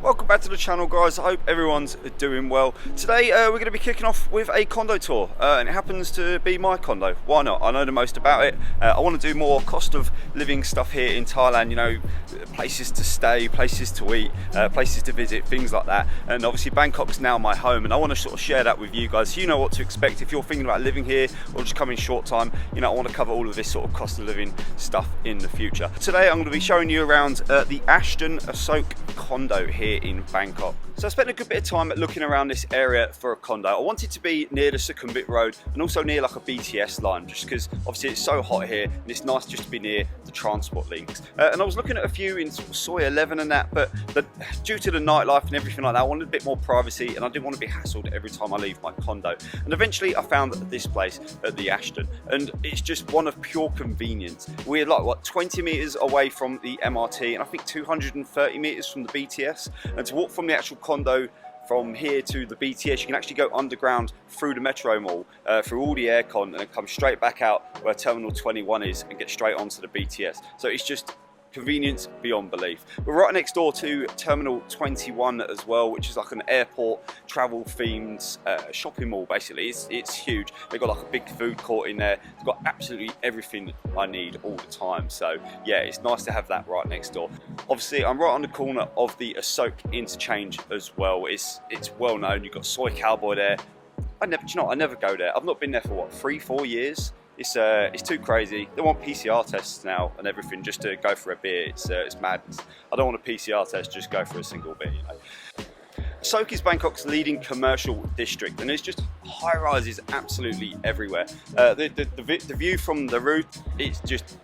Welcome back to the channel, guys. I hope everyone's doing well. Today we're going to be kicking off with a condo tour, and it happens to be my condo. Why not? I know the most about it. I want to do more cost of living stuff here in Thailand, you know, places to stay, places to eat, places to visit, things like that. And obviously Bangkok's now my home, and I want to sort of share that with you guys so you know what to expect if you're thinking about living here or just coming short time. You know, I want to cover all of this sort of cost of living stuff in the future. Today I'm going to be showing you around the Ashton Asoke condo here in Bangkok. So I spent a good bit of time looking around this area for a condo. I wanted to be near the Sukhumvit Road and also near like a BTS line, just because obviously it's so hot here and it's nice just to be near the transport links. And I was looking at a few in sort of Soy 11 and that, but due to the nightlife and everything like that, I wanted a bit more privacy and I didn't want to be hassled every time I leave my condo. And eventually I found this place at the Ashton, and it's just one of pure convenience. We're like, what, 20 meters away from the MRT and I think 230 meters from the BTS. And to walk from the actual condo from here to the BTS, you can actually go underground through the metro mall, through all the aircon, and then come straight back out where Terminal 21 is and get straight onto the BTS. So it's just convenience beyond belief. We're right next door to Terminal 21 as well, which is like an airport travel themed shopping mall. Basically, it's huge. They've got like a big food court in there. They've got absolutely everything I need all the time. So yeah, it's nice to have that right next door. Obviously, I'm right on the corner of the Asoke interchange as well. It's well known. You've got Soy Cowboy there. I never go there. I've not been there for what, 3-4 years. It's too crazy. They want PCR tests now and everything just to go for a beer. It's madness. I don't want a PCR test, just go for a single beer, you know. Asoke is Bangkok's leading commercial district, and there's just high rises absolutely everywhere. The view from the roof, it's just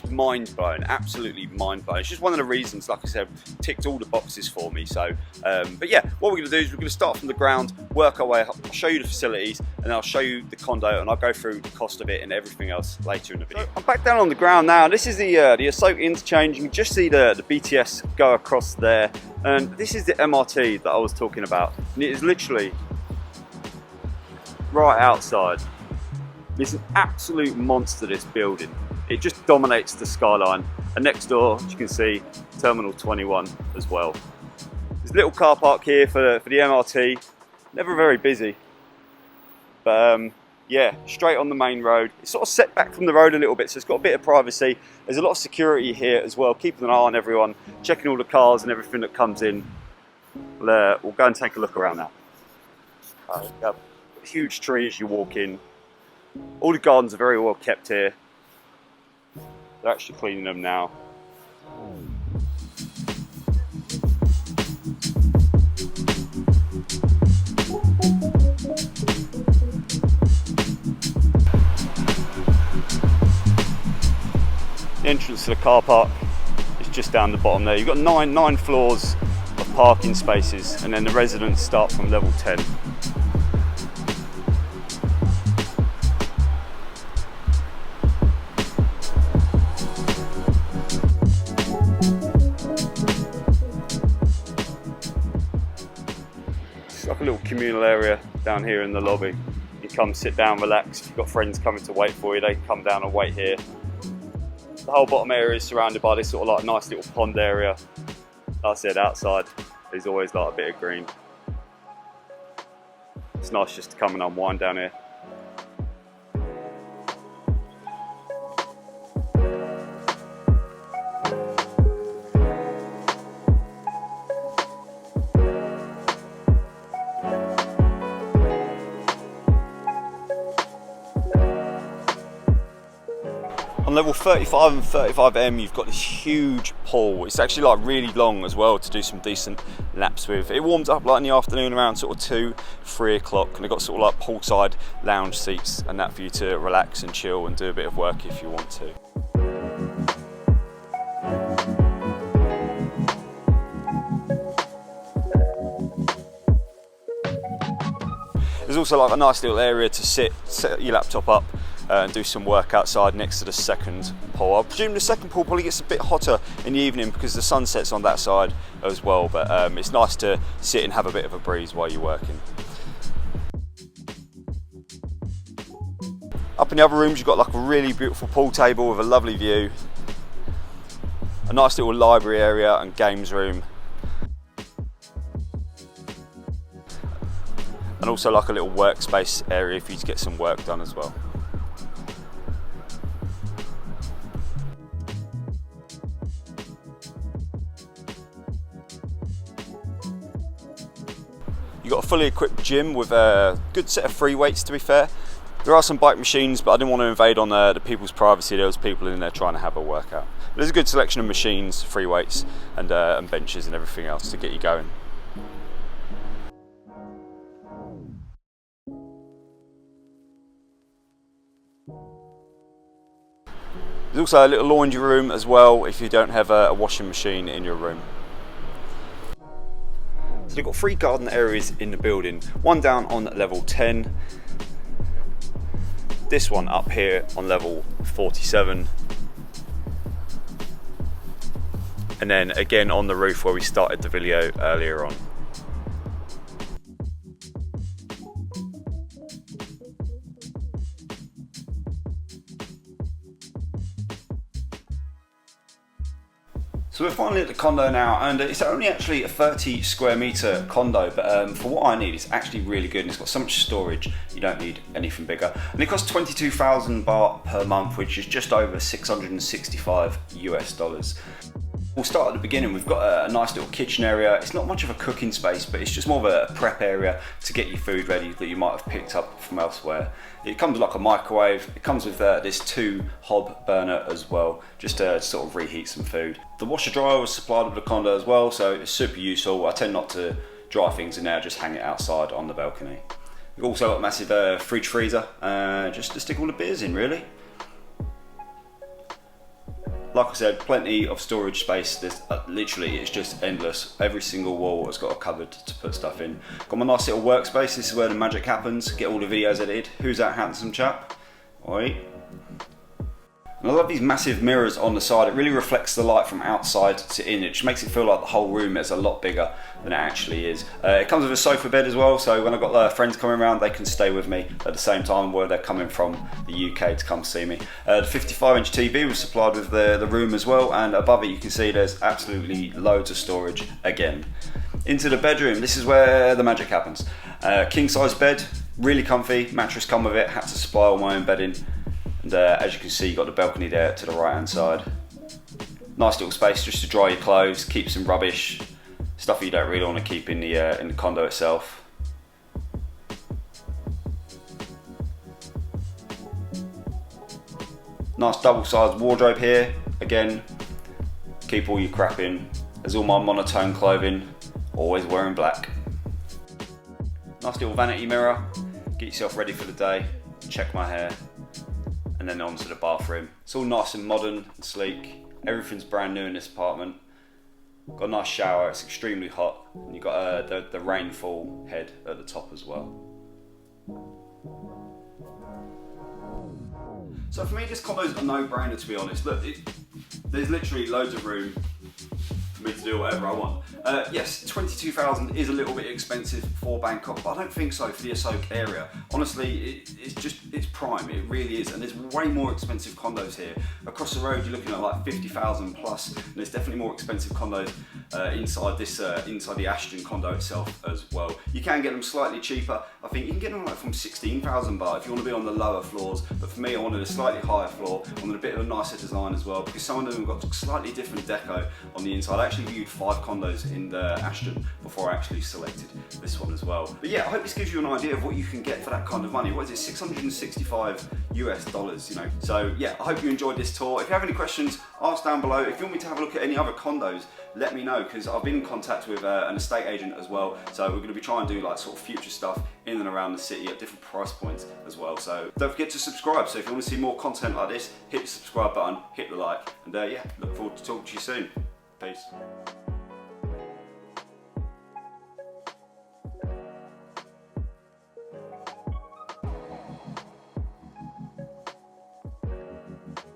mind blowing, absolutely mind blowing. It's just one of the reasons, like I said, ticked all the boxes for me. So, but yeah, what we're going to do is we're going to start from the ground, work our way up. I'll show you the facilities, and I'll show you the condo, and I'll go through the cost of it and everything else later in the video. So I'm back down on the ground now. This is the Asoke interchange. You can just see the BTS go across there. And this is the MRT that I was talking about, and it is literally right outside. It's an absolute monster, this building. It just dominates the skyline. And next door, as you can see, Terminal 21 as well. There's a little car park here for the MRT. Never very busy, but yeah, straight on the main road. It's sort of set back from the road a little bit, so it's got a bit of privacy. There's a lot of security here as well, keeping an eye on everyone, checking all the cars and everything that comes in. We'll go and take a look around now. A huge tree as you walk in. All the gardens are very well kept here. They're actually cleaning them now. The entrance to the car park is just down the bottom there. You've got nine floors of parking spaces, and then the residents start from level 10. It's like a little communal area down here in the lobby. You come sit down, relax. If you've got friends coming to wait for you, they can come down and wait here. The whole bottom area is surrounded by this sort of like nice little pond area. Like I said, outside there's always like a bit of green. It's nice just to come and unwind down here. On level 35 and 35M, you've got this huge pool. It's actually like really long as well to do some decent laps with. It warms up like in the afternoon around sort of 2-3 o'clock, and they've got sort of like poolside lounge seats and that for you to relax and chill and do a bit of work if you want to. There's also like a nice little area to set your laptop up and do some work outside next to the second pool. I presume the second pool probably gets a bit hotter in the evening because the sun sets on that side as well, but it's nice to sit and have a bit of a breeze while you're working. Up in the other rooms, you've got like a really beautiful pool table with a lovely view, a nice little library area and games room. and also like a little workspace area for you to get some work done as well. You've got a fully equipped gym with a good set of free weights, to be fair. There are some bike machines, but I didn't want to invade on the people's privacy. There was people in there trying to have a workout. But there's a good selection of machines, free weights, and benches and everything else to get you going. There's also a little laundry room as well if you don't have a washing machine in your room. So they've got 3 garden areas in the building, one down on level 10, this one up here on level 47, and then again on the roof where we started the video earlier on. So we're finally at the condo now, and it's only actually a 30 square metre condo, but for what I need, it's actually really good, and it's got so much storage, you don't need anything bigger. And it costs 22,000 baht per month, which is just over 665 US dollars. We'll start at the beginning. We've got a nice little kitchen area. It's not much of a cooking space, but it's just more of a prep area to get your food ready that you might have picked up from elsewhere. It comes with like a microwave. It comes with this 2 hob burner as well, just to sort of reheat some food. The washer dryer was supplied with the condo as well, so it's super useful. I tend not to dry things in there, just hang it outside on the balcony. We've also got a massive fridge freezer, just to stick all the beers in really. Like I said, plenty of storage space. There's literally, it's just endless. Every single wall has got a cupboard to put stuff in. Got my nice little workspace. This is where the magic happens. Get all the videos edited. Who's that handsome chap? Oi. And I love these massive mirrors on the side. It really reflects the light from outside to in. It just makes it feel like the whole room is a lot bigger than it actually is. It comes with a sofa bed as well, so when I've got friends coming around, they can stay with me at the same time where they're coming from the UK to come see me. The 55-inch TV was supplied with the room as well, and above it you can see there's absolutely loads of storage again. Into the bedroom, this is where the magic happens. King size bed, really comfy, mattress come with it, had to supply all my own bedding. And as you can see, you've got the balcony there to the right hand side. Nice little space just to dry your clothes, keep some rubbish, stuff you don't really want to keep in the condo itself. Nice double-sized wardrobe here. Again, keep all your crap in. There's all my monotone clothing, always wearing black. Nice little vanity mirror. Get yourself ready for the day. Check my hair. And then onto the bathroom. It's all nice and modern and sleek. Everything's brand new in this apartment. Got a nice shower, it's extremely hot. And you've got the rainfall head at the top as well. So for me, this condo's a no-brainer, to be honest. Look, there's literally loads of room for me to do whatever I want. Yes, 22,000 is a little bit expensive for Bangkok, but I don't think so for the Asoke area. Honestly, it's prime, it really is, and there's way more expensive condos here. Across the road, you're looking at like 50,000 plus, and there's definitely more expensive condos inside the Ashton condo itself as well. You can get them slightly cheaper. I think you can get them like from 16,000 baht if you want to be on the lower floors, but for me, I wanted a slightly higher floor. I wanted a bit of a nicer design as well, because some of them got slightly different deco on the inside. I actually viewed 5 condos in the Ashton before I actually selected this one as well. But yeah, I hope this gives you an idea of what you can get for that kind of money. What is it, 665 US dollars, you know? So yeah, I hope you enjoyed this tour. If you have any questions, ask down below. If you want me to have a look at any other condos, let me know, because I've been in contact with an estate agent as well. So we're going to be trying to do like sort of future stuff in and around the city at different price points as well. So don't forget to subscribe. So if you want to see more content like this, hit the subscribe button, hit the like, and yeah, look forward to talking to you soon. Peace.